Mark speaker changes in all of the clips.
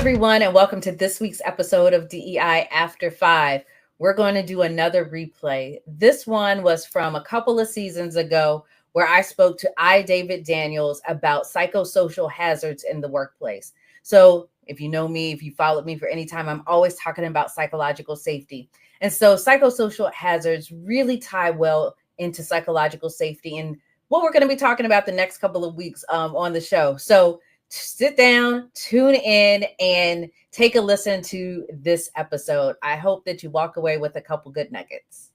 Speaker 1: everyone, and welcome to this week's episode of DEI After 5. We're going to do another replay. This one was from a couple of seasons ago where I spoke to David Daniels about psychosocial hazards in the workplace. So if you know me, if you followed me for any time, I'm always talking about psychological safety. And so psychosocial hazards really tie well into psychological safety and what we're going to be talking about the next couple of weeks on the show. So sit down, tune in, and take a listen to this episode. I hope that you walk away with a couple good nuggets.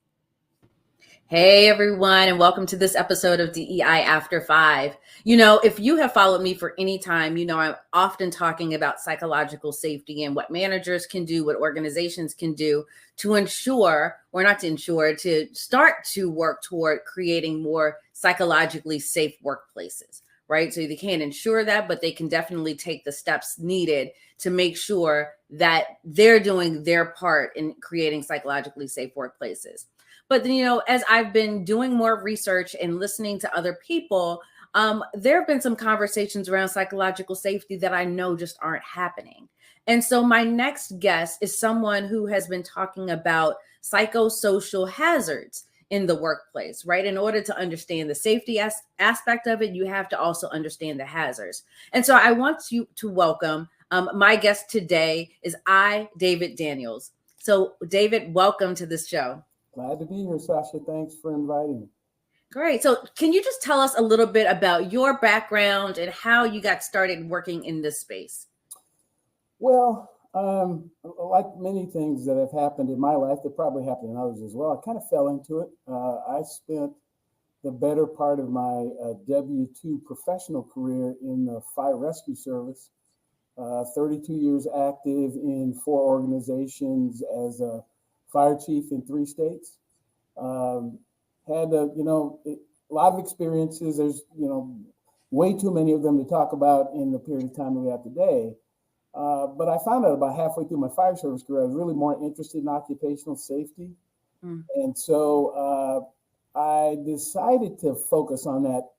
Speaker 1: Hey, everyone, and welcome to this episode of DEI After 5. You know, if you have followed me for any time, you know I'm often talking about psychological safety and what managers can do, what organizations can do to ensure, or not to ensure, to start to work toward creating more psychologically safe workplaces. Right? So they can't ensure that, but they can definitely take the steps needed to make sure that they're doing their part in creating psychologically safe workplaces. But, you know, as I've been doing more research and listening to other people, there have been some conversations around psychological safety that I know just aren't happening. And so my next guest is someone who has been talking about psychosocial hazards in the workplace, right? In order to understand the safety aspect of it, you have to also understand the hazards. And so I want you to welcome my guest today is David Daniels. So David, welcome to this show.
Speaker 2: Glad to be here, Sacha. Thanks for inviting me.
Speaker 1: Great. So can you just tell us a little bit about your background and how you got started working in this space?
Speaker 2: Well, like many things that have happened in my life, that probably happened in others as well, I kind of fell into it. I spent the better part of my W-2 professional career in the fire rescue service, 32 years active in 4 organizations as a fire chief in 3 states. Had a lot of experiences. There's way too many of them to talk about in the period of time that we have today. But I found out about halfway through my fire service career, I was really more interested in occupational safety. And so I decided to focus on that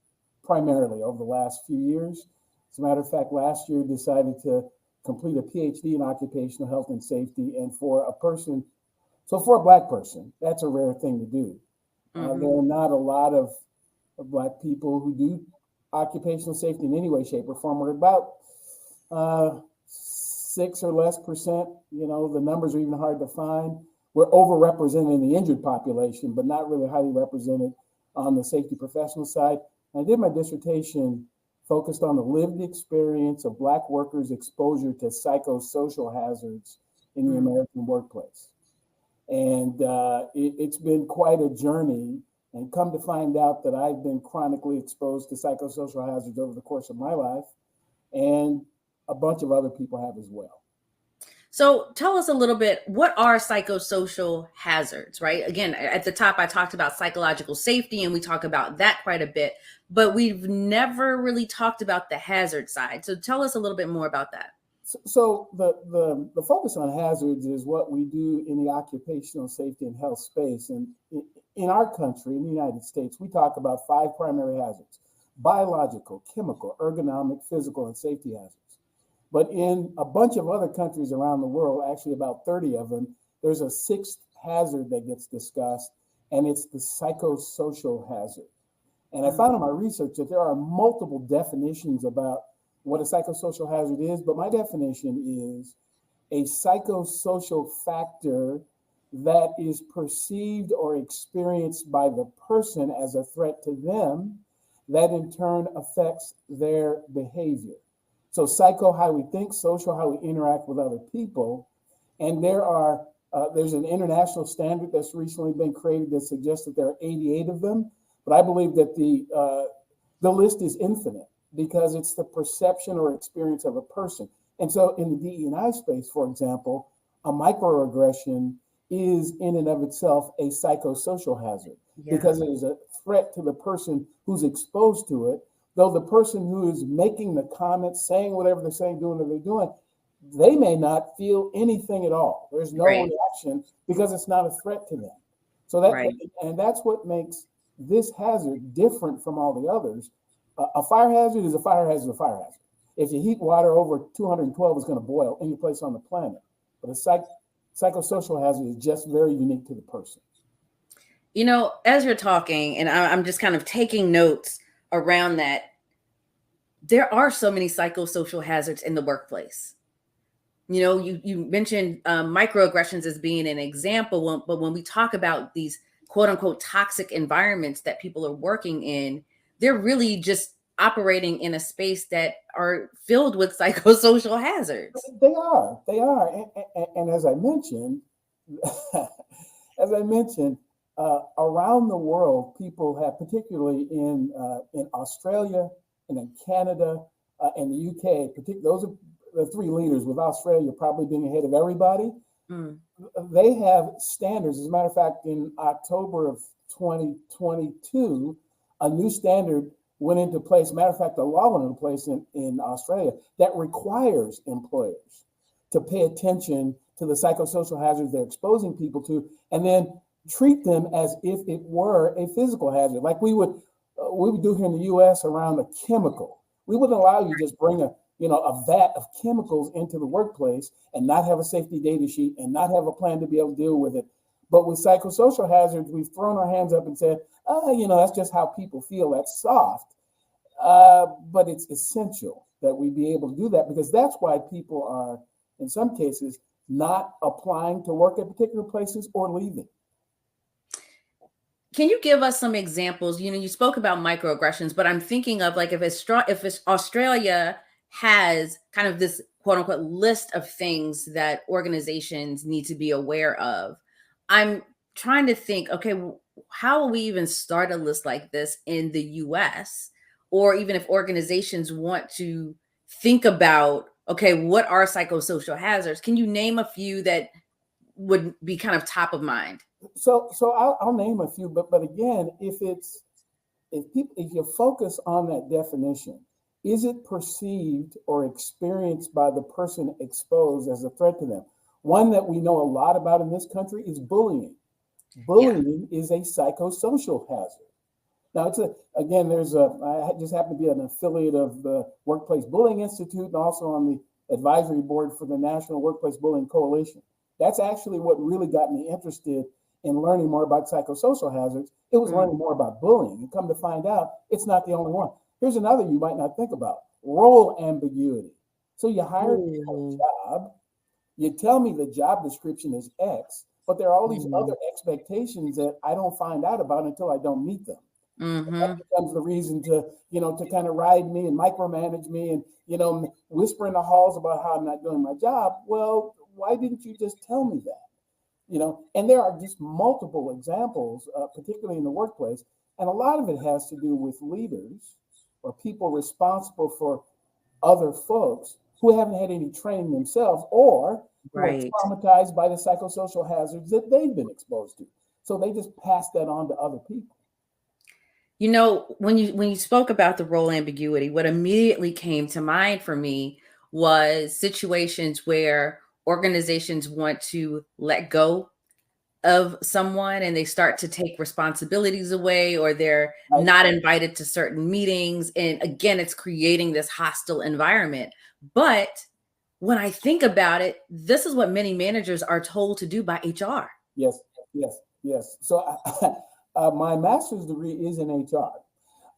Speaker 2: primarily over the last few years. As a matter of fact, last year, decided to complete a PhD in occupational health and safety. And for a Black person, that's a rare thing to do. There are not a lot of Black people who do occupational safety in any way, shape, or form. We're about 6 or less percent, the numbers are even hard to find. We're overrepresented in the injured population, but not really highly represented on the safety professional side. And I did my dissertation focused on the lived experience of Black workers' exposure to psychosocial hazards in the American workplace. And it's been quite a journey, and come to find out that I've been chronically exposed to psychosocial hazards over the course of my life, and a bunch of other people have as well.
Speaker 1: So tell us a little bit, what are psychosocial hazards, right? Again, at the top, I talked about psychological safety, and we talk about that quite a bit, but we've never really talked about the hazard side. So tell us a little bit more about that.
Speaker 2: So the focus on hazards is what we do in the occupational safety and health space. And in our country, in the United States, we talk about 5 primary hazards: biological, chemical, ergonomic, physical, and safety hazards. But in a bunch of other countries around the world, actually about 30 of them, there's a 6th hazard that gets discussed, and it's the psychosocial hazard. And I found in my research that there are multiple definitions about what a psychosocial hazard is, but my definition is a psychosocial factor that is perceived or experienced by the person as a threat to them, that in turn affects their behavior. So psycho, how we think; social, how we interact with other people. And there's an international standard that's recently been created that suggests that there are 88 of them, but I believe that the list is infinite, because it's the perception or experience of a person. And so in the DE&I space, for example, a microaggression is in and of itself a psychosocial hazard, because it is a threat to the person who's exposed to it, though the person who is making the comments, saying whatever they're saying, doing what they're doing, they may not feel anything at all. There's no reaction because it's not a threat to them. So that's what makes this hazard different from all the others. A fire hazard is a fire hazard is a fire hazard. If you heat water over 212, it's going to boil any place on the planet. But a psychosocial hazard is just very unique to the person.
Speaker 1: As you're talking, and I'm just kind of taking notes around that, there are so many psychosocial hazards in the workplace. You mentioned microaggressions as being an example, but when we talk about these quote unquote toxic environments that people are working in, they're really just operating in a space that are filled with psychosocial hazards.
Speaker 2: They are. And as I mentioned, around the world, people have, particularly in Australia and in Canada and the UK, those are the three leaders, with Australia probably being ahead of everybody. They have standards. As a matter of fact, in October of 2022, a new standard went into place. Matter of fact, a law went into place in Australia that requires employers to pay attention to the psychosocial hazards they're exposing people to, and then treat them as if it were a physical hazard, like we would do here in the U.S. around a chemical. We wouldn't allow you to just bring a vat of chemicals into the workplace and not have a safety data sheet and not have a plan to be able to deal with it. But with psychosocial hazards, we've thrown our hands up and said, that's just how people feel. That's soft. But it's essential that we be able to do that, because that's why people are, in some cases, not applying to work at particular places or leaving.
Speaker 1: Can you give us some examples? You spoke about microaggressions, but I'm thinking of, like, if Australia has kind of this quote unquote list of things that organizations need to be aware of. I'm trying to think, okay, how will we even start a list like this in the US? Or even if organizations want to think about, okay, what are psychosocial hazards? Can you name a few that would be kind of top of mind?
Speaker 2: So I'll name a few, but again, if you focus on that definition, is it perceived or experienced by the person exposed as a threat to them? One that we know a lot about in this country is bullying. Bullying is a psychosocial hazard. Now, I just happen to be an affiliate of the Workplace Bullying Institute and also on the advisory board for the National Workplace Bullying Coalition. That's actually what really got me interested in learning more about psychosocial hazards. It was learning more about bullying, and come to find out, it's not the only one. Here's another you might not think about: role ambiguity. So you hire me for a job, you tell me the job description is X, but there are all these other expectations that I don't find out about until I don't meet them. That becomes the reason to kind of ride me and micromanage me and, whisper in the halls about how I'm not doing my job. Well, why didn't you just tell me that? And there are just multiple examples, particularly in the workplace. And a lot of it has to do with leaders or people responsible for other folks who haven't had any training themselves, or who are traumatized by the psychosocial hazards that they've been exposed to. So they just pass that on to other people.
Speaker 1: When you spoke about the role ambiguity, what immediately came to mind for me was situations where organizations want to let go of someone and they start to take responsibilities away, or they're not invited to certain meetings. And again, it's creating this hostile environment. But when I think about it, this is what many managers are told to do by HR.
Speaker 2: Yes. So my master's degree is in HR.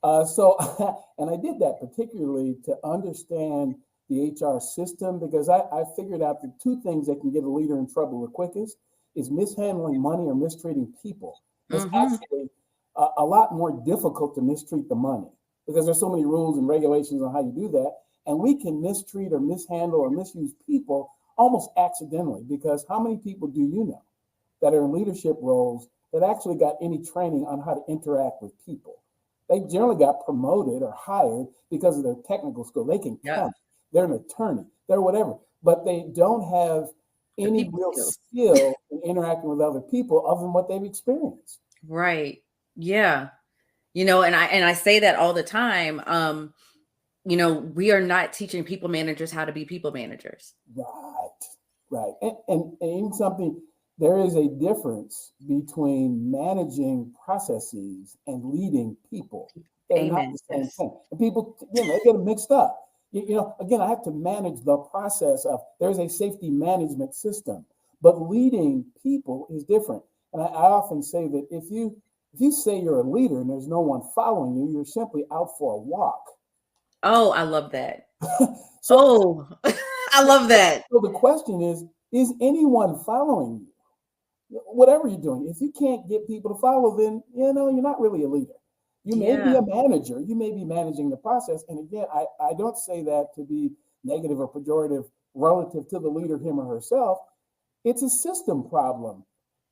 Speaker 2: And I did that particularly to understand the HR system, because I figured out the two things that can get a leader in trouble the quickest is mishandling money or mistreating people. It's actually a lot more difficult to mistreat the money, because there's so many rules and regulations on how you do that. And we can mistreat or mishandle or misuse people almost accidentally, because how many people do you know that are in leadership roles that actually got any training on how to interact with people? They generally got promoted or hired because of their technical skill. They can count. They're an attorney. They're whatever. But they don't have any real skill in interacting with other people other than what they've experienced.
Speaker 1: Right. Yeah. And I say that all the time. We are not teaching people managers how to be people managers.
Speaker 2: Right. And even something, there is a difference between managing processes and leading people. They're not the same thing. And people, they get it mixed up. Again, I have to manage the process of, there's a safety management system, but leading people is different. And I often say that if you say you're a leader and there's no one following you, you're simply out for a walk.
Speaker 1: Oh, I love that.
Speaker 2: So
Speaker 1: I love that.
Speaker 2: So the question is anyone following you? Whatever you're doing, if you can't get people to follow, then you're not really a leader. You may be a manager, you may be managing the process. And again, I don't say that to be negative or pejorative relative to the leader, him or herself. It's a system problem.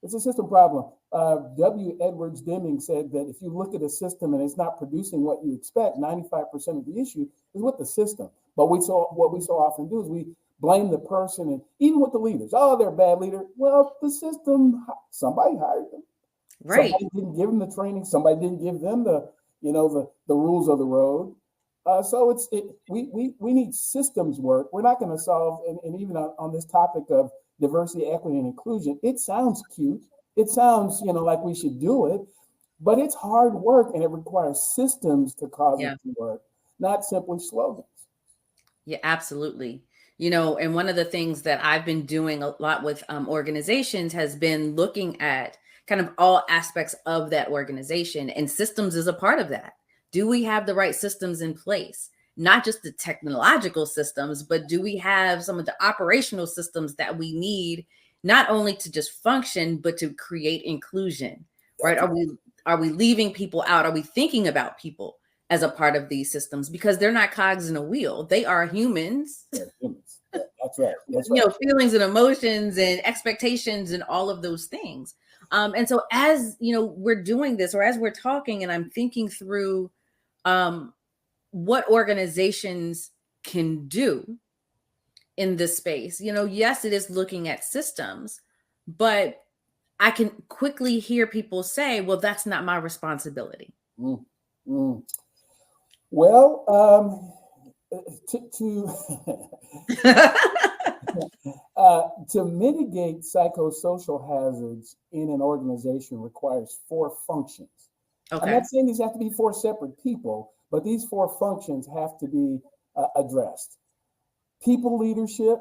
Speaker 2: It's a system problem. W. Edwards Deming said that if you look at a system and it's not producing what you expect, 95% of the issue is with the system. But what we so often do is we blame the person, and even with the leaders, oh, they're a bad leader. Well, the system, somebody hired them.
Speaker 1: Right.
Speaker 2: Somebody didn't give them the training. Somebody didn't give them the rules of the road. So we need systems work. We're not going to solve, and even on this topic of diversity, equity, and inclusion, it sounds cute. It sounds, like we should do it, but it's hard work and it requires systems to cause it to work, not simply slogans.
Speaker 1: Yeah, absolutely. And one of the things that I've been doing a lot with organizations has been looking at kind of all aspects of that organization, and systems is a part of that. Do we have the right systems in place? Not just the technological systems, but do we have some of the operational systems that we need, not only to just function, but to create inclusion, right? Are we leaving people out? Are we thinking about people as a part of these systems? Because they're not cogs in a wheel. They are humans.
Speaker 2: They're humans. Yeah, that's right. That's right.
Speaker 1: Feelings and emotions and expectations and all of those things. And so as, we're doing this, or as we're talking and I'm thinking through what organizations can do in this space, yes, it is looking at systems, but I can quickly hear people say, well, that's not my responsibility.
Speaker 2: Well, to mitigate psychosocial hazards in an organization requires 4 functions. Okay. I'm not saying these have to be 4 separate people, but these 4 functions have to be addressed. People leadership,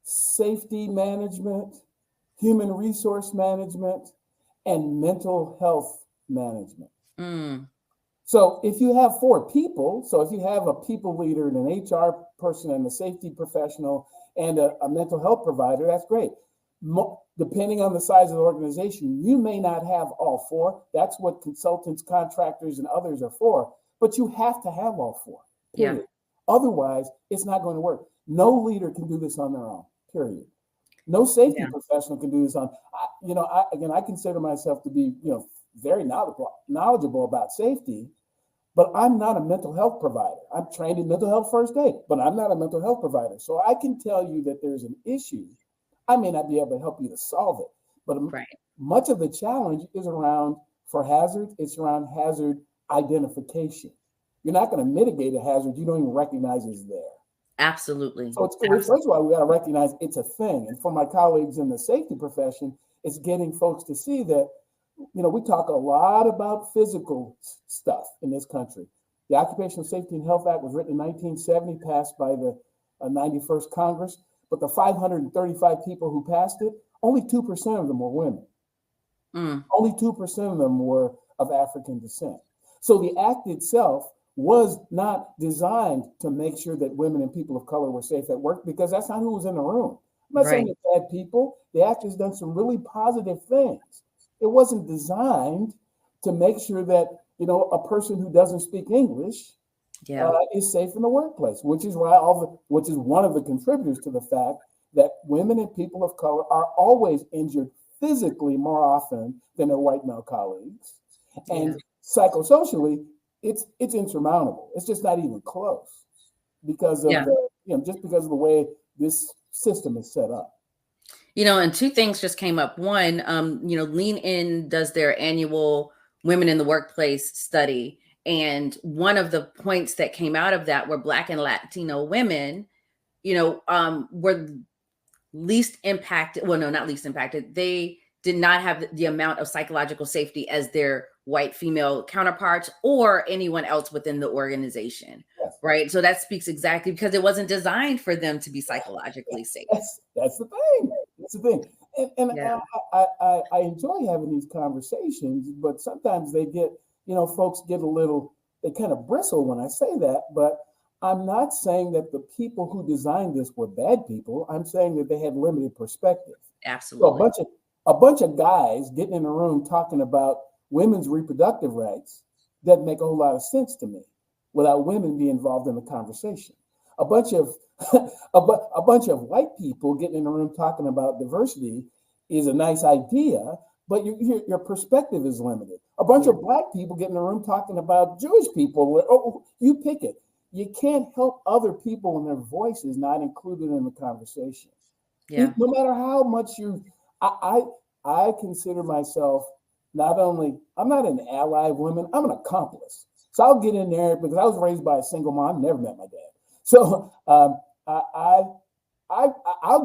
Speaker 2: safety management, human resource management, and mental health management. So if you have 4 people, so if you have a people leader and an HR person and a safety professional and a mental health provider, that's great. Depending on the size of the organization, you may not have all 4. That's what consultants, contractors, and others are for. But you have to have all 4, period. Yeah. Otherwise, it's not going to work. No leader can do this on their own, period. No safety professional can do this on. I consider myself to be, very knowledgeable about safety, but I'm not a mental health provider. I'm trained in mental health first aid, but I'm not a mental health provider. So I can tell you that there's an issue. I may not be able to help you to solve it, but much of the challenge is around, for hazards, it's around hazard identification. You're not going to mitigate a hazard you don't even recognize is there.
Speaker 1: Absolutely.
Speaker 2: So first of all, we got to recognize it's a thing. And for my colleagues in the safety profession, it's getting folks to see that, we talk a lot about physical stuff in this country. The Occupational Safety and Health Act was written in 1970, passed by the 91st Congress, but the 535 people who passed it, only 2% of them were women. Only 2% of them were of African descent. So the act itself was not designed to make sure that women and people of color were safe at work, because that's not who was in the room. I'm not saying it's bad people. The act has done some really positive things. It wasn't designed to make sure that, a person who doesn't speak English is safe in the workplace, which is one of the contributors to the fact that women and people of color are always injured physically more often than their white male colleagues. And psychosocially, it's insurmountable. It's just not even close because of because of the way this system is set up.
Speaker 1: And 2 things just came up. One, Lean In does their annual Women in the Workplace study. And one of the points that came out of that were Black and Latino women, were least impacted. Well, no, not least impacted. They did not have the amount of psychological safety as their white female counterparts or anyone else within the organization. Right. So that speaks exactly because it wasn't designed for them to be psychologically safe.
Speaker 2: That's the thing. That's the thing. And
Speaker 1: Yeah.
Speaker 2: I enjoy having these conversations, but sometimes they get, folks get a little, they kind of bristle when I say that. But I'm not saying that the people who designed this were bad people. I'm saying that they had limited perspective. So
Speaker 1: Absolutely.
Speaker 2: a bunch of guys getting in a room talking about women's reproductive rights doesn't make a whole lot of sense to me without women being involved in the conversation. A bunch of a bunch of white people getting in a room talking about diversity is a nice idea, but your perspective is limited. A bunch of black people getting in a room talking about Jewish people. Oh, you pick it. You can't help other people when their voice is not included in the conversation.
Speaker 1: Yeah.
Speaker 2: No matter how much I consider myself not only, I'm not an ally of women, I'm an accomplice. So I'll get in there because I was raised by a single mom, never met my dad. So I'll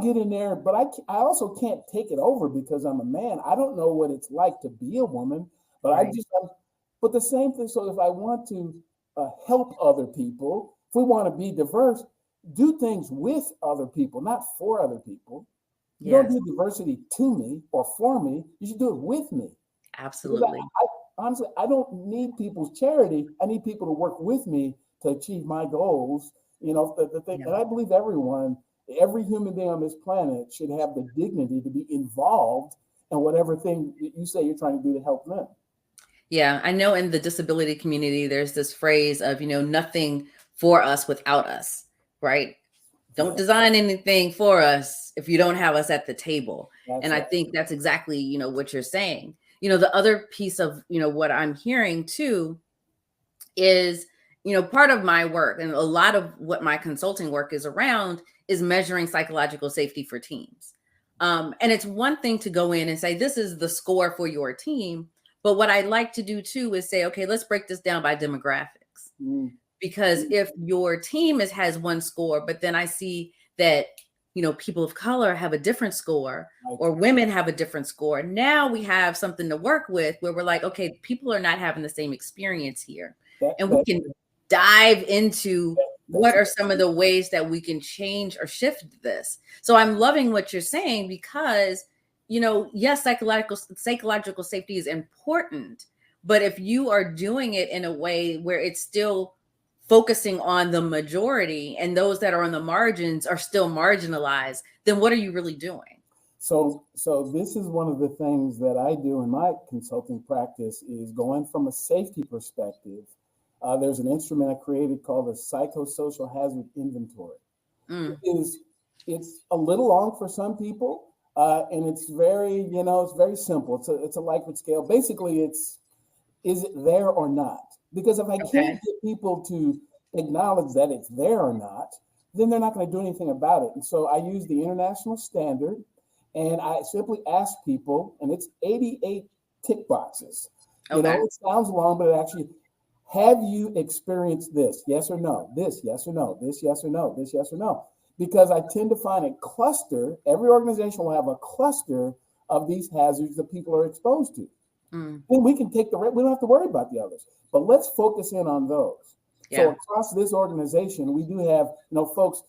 Speaker 2: get in there, but I also can't take it over because I'm a man. I don't know what it's like to be a woman, but but the same thing. So if I want to help other people, if we want to be diverse, do things with other people, not for other people. You don't do diversity to me or for me. You should do it with me.
Speaker 1: Absolutely.
Speaker 2: Honestly, I don't need people's charity. I need people to work with me to achieve my goals. The thing, and I believe every human being on this planet should have the dignity to be involved in whatever thing you say you're trying to do to help them.
Speaker 1: Yeah, I know in the disability community, there's this phrase of, nothing for us without us, right? Don't design anything for us if you don't have us at the table. And I think that's exactly, what you're saying. The other piece of, what I'm hearing too is, part of my work and a lot of what my consulting work is around is measuring psychological safety for teams. And it's one thing to go in and say, this is the score for your team. But what I like to do too is say, okay, let's break this down by demographics. Because if your team has one score, but then I see that, people of color have a different score or women have a different score. Now we have something to work with where we're like, okay, people are not having the same experience here. And we can dive into what are some of the ways that we can change or shift this. So I'm loving what you're saying because, yes, psychological safety is important, but if you are doing it in a way where it's still focusing on the majority and those that are on the margins are still marginalized, then what are you really doing?
Speaker 2: So this is one of the things that I do in my consulting practice is going from a safety perspective. There's an instrument I created called the Psychosocial Hazard Inventory. It's a little long for some people, and it's very, it's very simple. It's a Likert scale. Basically, is it there or not? Because if I can't get people to acknowledge that it's there or not, then they're not going to do anything about it. And so I use the international standard, and I simply ask people, and it's 88 tick boxes. It sounds long, but it actually, have you experienced this? Yes or no? This, yes or no? This, yes or no? This, yes or no? Because I tend to find a cluster. Every organization will have a cluster of these hazards that people are exposed to. Then we can take we don't have to worry about the others, but let's focus in on those. So across this organization, we do have, folks,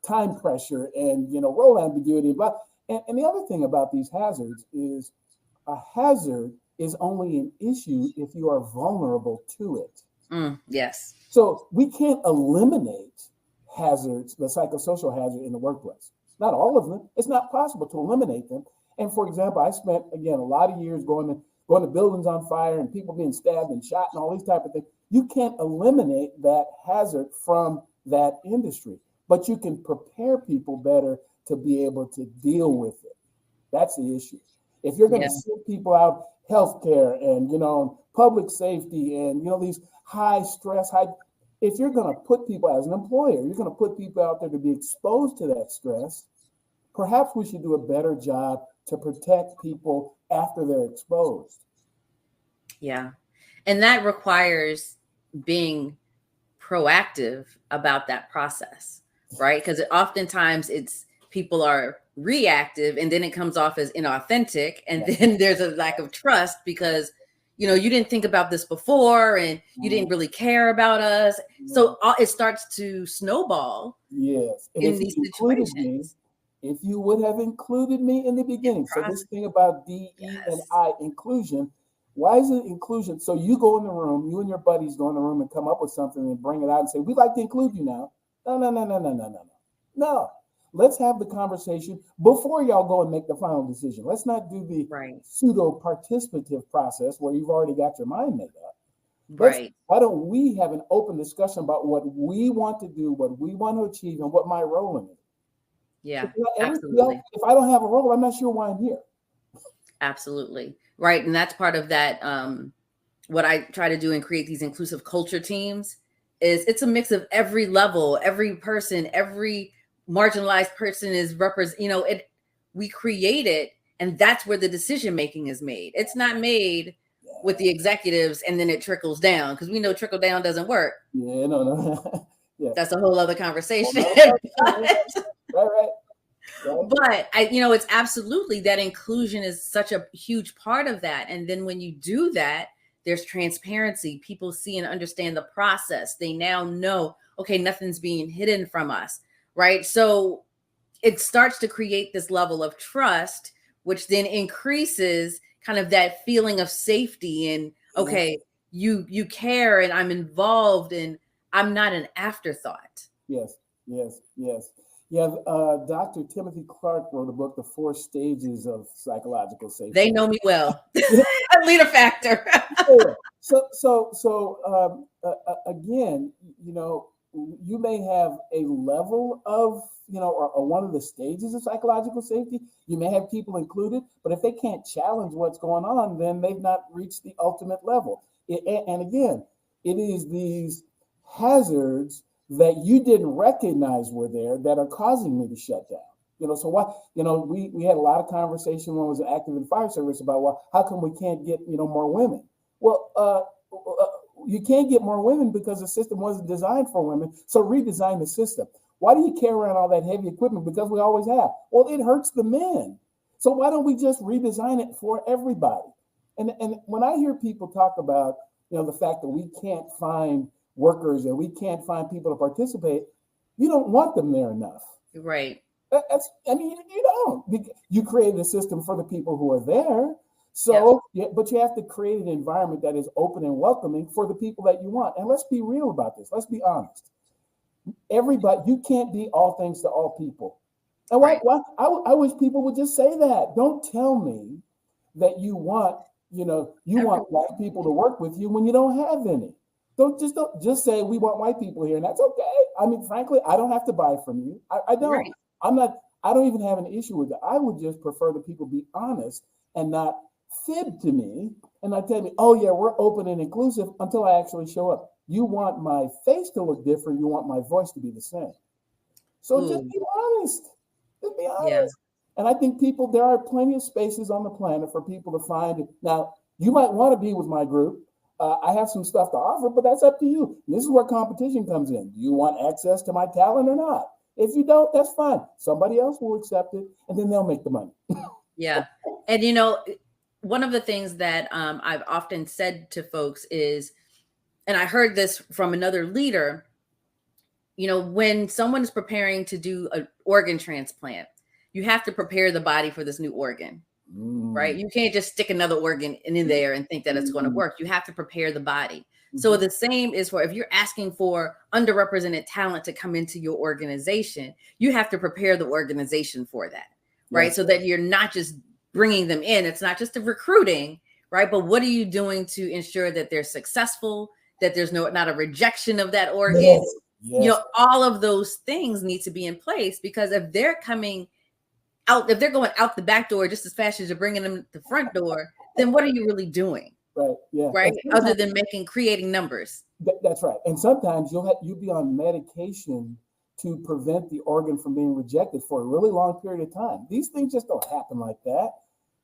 Speaker 2: time pressure and, role ambiguity, blah. And the other thing about these hazards is a hazard is only an issue if you are vulnerable to it.
Speaker 1: Yes.
Speaker 2: So we can't eliminate hazards, the psychosocial hazard in the workplace. Not all of them. It's not possible to eliminate them. And for example, I spent, again, a lot of years going to buildings on fire and people being stabbed and shot and all these type of things. You can't eliminate that hazard from that industry, but you can prepare people better to be able to deal with it. That's the issue. If you're going to send people out healthcare and, public safety and, these high stress, if you're going to put people as an employer, you're going to put people out there to be exposed to that stress, perhaps we should do a better job to protect people after they're exposed.
Speaker 1: Yeah. And that requires being proactive about that process, right? Because oftentimes people are reactive and then it comes off as inauthentic. And then there's a lack of trust because, you didn't think about this before, and you didn't really care about us. So it starts to snowball.
Speaker 2: Yes. And
Speaker 1: in
Speaker 2: if
Speaker 1: these
Speaker 2: you included me,
Speaker 1: situations.
Speaker 2: if you would have included me in the beginning. So this thing about DE&I inclusion, why is it inclusion? So you go in the room, you and your buddies go in the room and come up with something and bring it out and say, we'd like to include you now. No. Let's have the conversation before y'all go and make the final decision. Let's not do the pseudo participative process where you've already got your mind made up. Why don't we have an open discussion about what we want to do, what we want to achieve, and what my role in it?
Speaker 1: Yeah, absolutely.
Speaker 2: If I don't have a role, I'm not sure why I'm here.
Speaker 1: Absolutely. Right. And that's part of that. What I try to do and create these inclusive culture teams is it's a mix of every level, every person, every marginalized person is represented. We create it, and that's where the decision making is made. It's not made with the executives and then it trickles down, because we know trickle down doesn't work.
Speaker 2: Yeah, no.
Speaker 1: Yeah. That's a whole other conversation.
Speaker 2: Right.
Speaker 1: But it's absolutely that inclusion is such a huge part of that. And then when you do that, there's transparency. People see and understand the process. They now know, okay, nothing's being hidden from us, right? So it starts to create this level of trust, which then increases kind of that feeling of safety and, okay, you care and I'm involved and I'm not an afterthought.
Speaker 2: Yes. Yeah, Dr. Timothy Clark wrote a book, The 4 Stages of Psychological Safety.
Speaker 1: They know me well. Leader factor.
Speaker 2: So again, you may have a level of, or one of the stages of psychological safety. You may have people included, but if they can't challenge what's going on, then they've not reached the ultimate level. And again, it is these hazards that you didn't recognize were there that are causing me to shut down. So what, we had a lot of conversation when I was active in fire service about, well, how come we can't get, more women? Well, you can't get more women because the system wasn't designed for women. So redesign the system. Why do you carry around all that heavy equipment? Because we always have. Well, it hurts the men. So why don't we just redesign it for everybody? And when I hear people talk about, the fact that we can't find workers and we can't find people to participate, you don't want them there enough.
Speaker 1: Right.
Speaker 2: You don't. You created a system for the people who are there. So, but you have to create an environment that is open and welcoming for the people that you want. And let's be real about this. Let's be honest. Everybody, you can't be all things to all people. And why I wish people would just say that. Don't tell me that you want black people to work with you when you don't have any. Don't just say we want white people here, and that's okay. I mean, frankly, I don't have to buy from you. I don't. Right. I don't even have an issue with it. I would just prefer that people be honest and not fib to me and not tell me, oh yeah, we're open and inclusive until I actually show up. You want my face to look different. You want my voice to be the same. So just be honest. Just be honest. Yeah. And I think there are plenty of spaces on the planet for people to find it. Now, you might want to be with my group. I have some stuff to offer, but that's up to you. This is where competition comes in. Do you want access to my talent or not? If you don't, that's fine. Somebody else will accept it, and then they'll make the money.
Speaker 1: Yeah. And, one of the things that I've often said to folks is, and I heard this from another leader, when someone is preparing to do an organ transplant, you have to prepare the body for this new organ. Right? You can't just stick another organ in there and think that it's going to work. You have to prepare the body. So the same is for if you're asking for underrepresented talent to come into your organization, you have to prepare the organization for that, right? Yes. So that you're not just bringing them in. It's not just the recruiting, right? But what are you doing to ensure that they're successful, that there's not a rejection of that organ? Yes. All of those things need to be in place, because if they're coming out, if they're going out the back door just as fast as you're bringing them to the front door, then what are you really doing?
Speaker 2: Right. Yeah.
Speaker 1: Right. Other than creating numbers.
Speaker 2: That's right. And sometimes you'll be on medication to prevent the organ from being rejected for a really long period of time. These things just don't happen like that.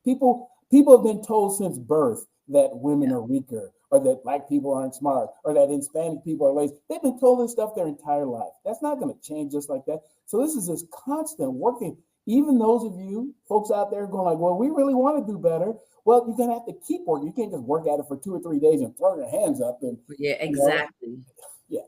Speaker 2: People have been told since birth that women are weaker, or that black people aren't smart, or that Hispanic people are lazy. They've been told this stuff their entire life. That's not going to change just like that. So this is this constant working. Even those of you folks out there going like, well, we really want to do better. Well, you're gonna have to keep working. You can't just work at it for 2 or 3 days and throw your hands up and
Speaker 1: Yeah, exactly.
Speaker 2: Yeah.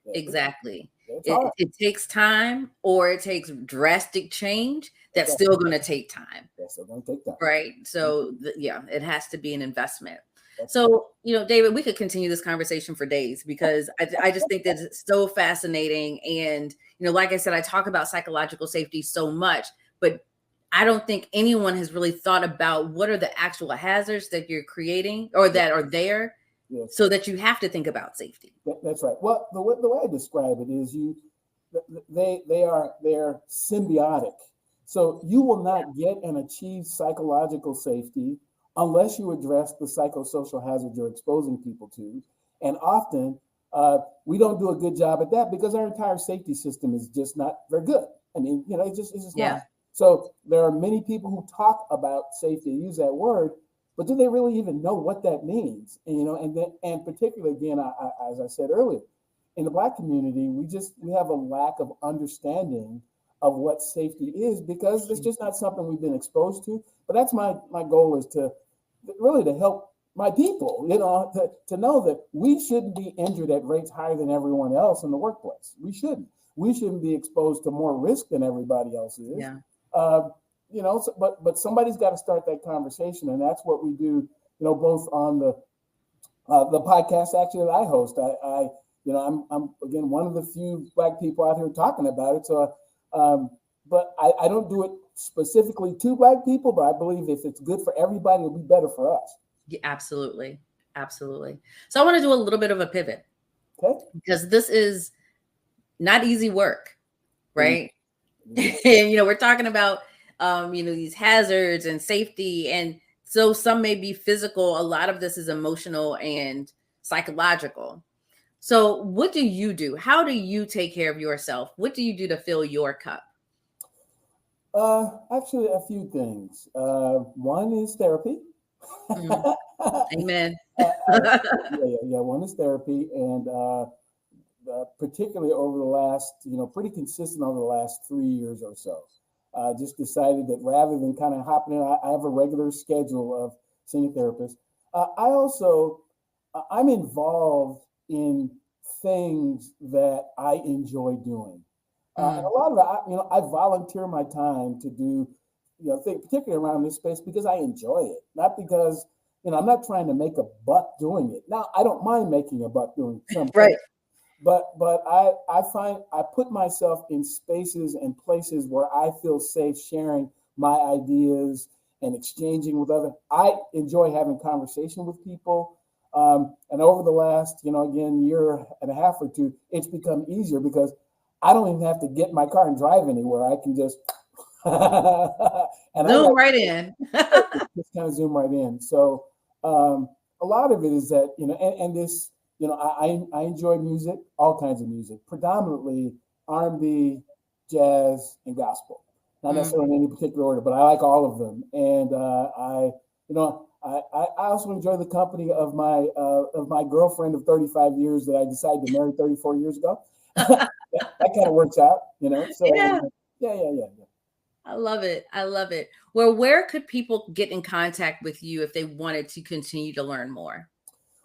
Speaker 1: Exactly.
Speaker 2: It's
Speaker 1: It,
Speaker 2: hard.
Speaker 1: it takes time, or it takes drastic change that's
Speaker 2: That's right.
Speaker 1: still going to take time.
Speaker 2: That's still gonna take time.
Speaker 1: Right. So, yeah, it has to be an investment.
Speaker 2: That's
Speaker 1: So, David, we could continue this conversation for days because I just think that it's so fascinating. And, like I said, I talk about psychological safety so much, but I don't think anyone has really thought about what are the actual hazards that you're creating or that are there.
Speaker 2: Yes.
Speaker 1: So that you have to think about safety.
Speaker 2: That's right. Well, the way I describe it is they're symbiotic. So you will not get and achieve psychological safety unless you address the psychosocial hazard you're exposing people to. And often we don't do a good job at that because our entire safety system is just not very good. I mean, it's just not. So there are many people who talk about safety, use that word, but do they really even know what that means? And particularly, again, as I said earlier, in the Black community, we have a lack of understanding of what safety is because it's just not something we've been exposed to. But that's my goal is to help my people, to know that we shouldn't be injured at rates higher than everyone else in the workplace. We shouldn't. We shouldn't be exposed to more risk than everybody else is.
Speaker 1: Yeah.
Speaker 2: But somebody's got to start that conversation, and that's what we do. Both on the podcast actually that I host. I'm again one of the few Black people out here talking about it. So, but I don't do it specifically to Black people. But I believe if it's good for everybody, it'll be better for us.
Speaker 1: Yeah, absolutely. So I want to do a little bit of a pivot,
Speaker 2: okay?
Speaker 1: Because this is not easy work, right? Mm-hmm. And we're talking about these hazards and safety, and so some may be physical. A lot of this is emotional and psychological. So what do you do? How do you take care of yourself? What do you do to fill your cup?
Speaker 2: Actually, a few things. One is therapy.
Speaker 1: Amen.
Speaker 2: One is therapy, and particularly over the last, pretty consistent over the last 3 years or so. Just decided that rather than kind of hopping in, I have a regular schedule of seeing a therapist. I'm involved in things that I enjoy doing. And a lot of it, I volunteer my time to do, particularly around this space because I enjoy it, not because, I'm not trying to make a buck doing it. Now, I don't mind making a buck doing something.
Speaker 1: Right.
Speaker 2: But I find I put myself in spaces and places where I feel safe sharing my ideas and exchanging with others. I enjoy having conversation with people. And over the last, again, year and a half or two, it's become easier because I don't even have to get in my car and drive anywhere. I can just
Speaker 1: zoom right in.
Speaker 2: Just kind of zoom right in. So a lot of it is that, and this, I enjoy music, all kinds of music, predominantly R&B, jazz, and gospel. Not necessarily in any particular order, but I like all of them. And I also enjoy the company of my girlfriend of 35 years that I decided to marry 34 years ago. that kind of works out, So yeah.
Speaker 1: I love it. Well, where could people get in contact with you if they wanted to continue to learn more?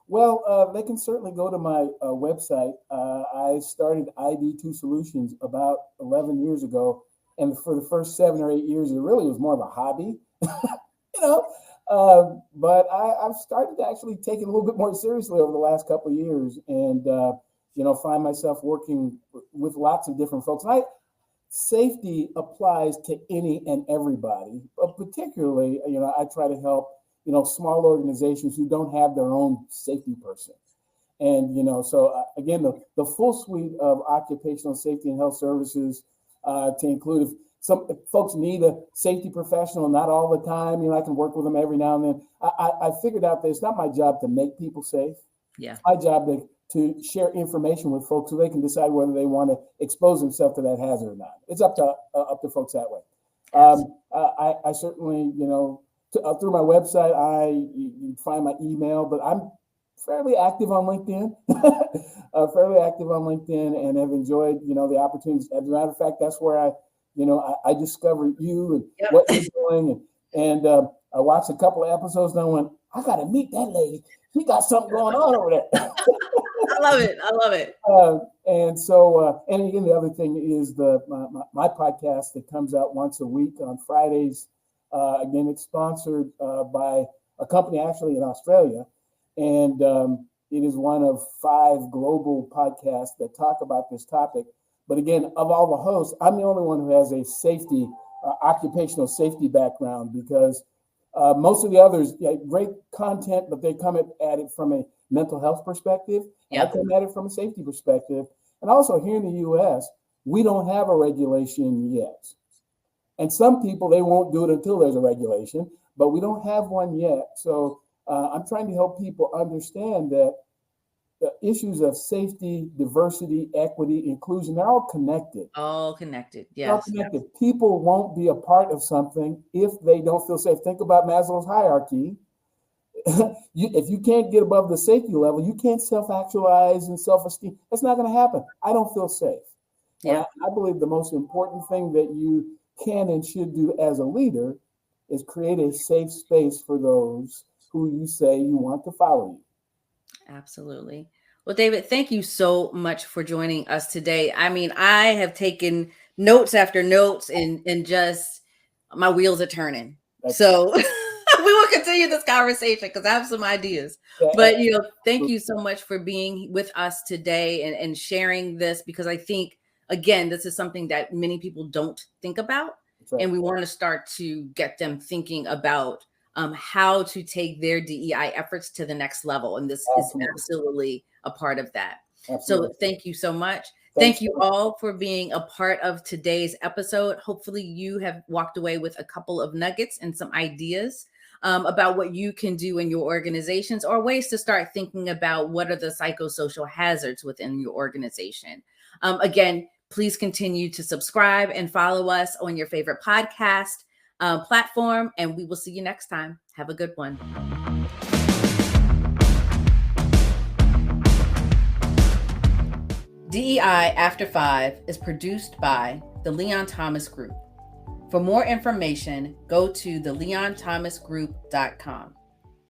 Speaker 2: Well, they can certainly go to my website. I started IB2 Solutions about 11 years ago. And for the first 7 or 8 years, it really was more of a hobby, but I've started to actually take it a little bit more seriously over the last couple of years and, find myself working with lots of different folks. And safety applies to any and everybody, but particularly, I try to help small organizations who don't have their own safety person. And, so again, the full suite of occupational safety and health services to include if some folks need a safety professional, not all the time, I can work with them every now and then. I figured out that it's not my job to make people safe.
Speaker 1: Yeah.
Speaker 2: It's my job to share information with folks so they can decide whether they want to expose themselves to that hazard or not. It's up to folks that way. I certainly, through my website, you find my email, but I'm fairly active on LinkedIn, and have enjoyed, the opportunities. As a matter of fact, that's where I discovered you and what you're doing. And I watched a couple of episodes and I went, I got to meet that lady. She got something going on over there.
Speaker 1: I love it. I love it.
Speaker 2: And so, and again, the other thing is my podcast that comes out once a week on Fridays. Again, it's sponsored by a company actually in Australia. And it is one of 5 global podcasts that talk about this topic. But again, of all the hosts, I'm the only one who has a safety, occupational safety background, because most of the others, great content, but they come at it from a mental health perspective.
Speaker 1: Yep.
Speaker 2: I come at it from a safety perspective. And also here in the US, we don't have a regulation yet. And some people, they won't do it until there's a regulation, but we don't have one yet. So I'm trying to help people understand that the issues of safety, diversity, equity, inclusion, they're all connected.
Speaker 1: All connected, yes.
Speaker 2: All connected. People won't be a part of something if they don't feel safe. Think about Maslow's hierarchy. If you can't get above the safety level, you can't self-actualize and self-esteem. That's not going to happen. I don't feel safe.
Speaker 1: Yeah.
Speaker 2: I believe the most important thing that you can and should do as a leader is create a safe space for those who you say you want to follow you.
Speaker 1: Absolutely. Well, David, thank you so much for joining us today. I mean, I have taken notes after notes and just my wheels are turning. So we will continue this conversation because I have some ideas. But, thank you so much for being with us today and sharing this, because I think, again, this is something that many people don't think about. Right. And we want to start to get them thinking about how to take their DEI efforts to the next level. And this is absolutely a part of that. Absolutely. So thank you so much. Thank you all for being a part of today's episode. Hopefully you have walked away with a couple of nuggets and some ideas about what you can do in your organizations, or ways to start thinking about what are the psychosocial hazards within your organization. Again, please continue to subscribe and follow us on your favorite podcast platform, and we will see you next time. Have a good one. DEI After 5 is produced by the Leon Thomas Group. For more information, go to theleonthomasgroup.com.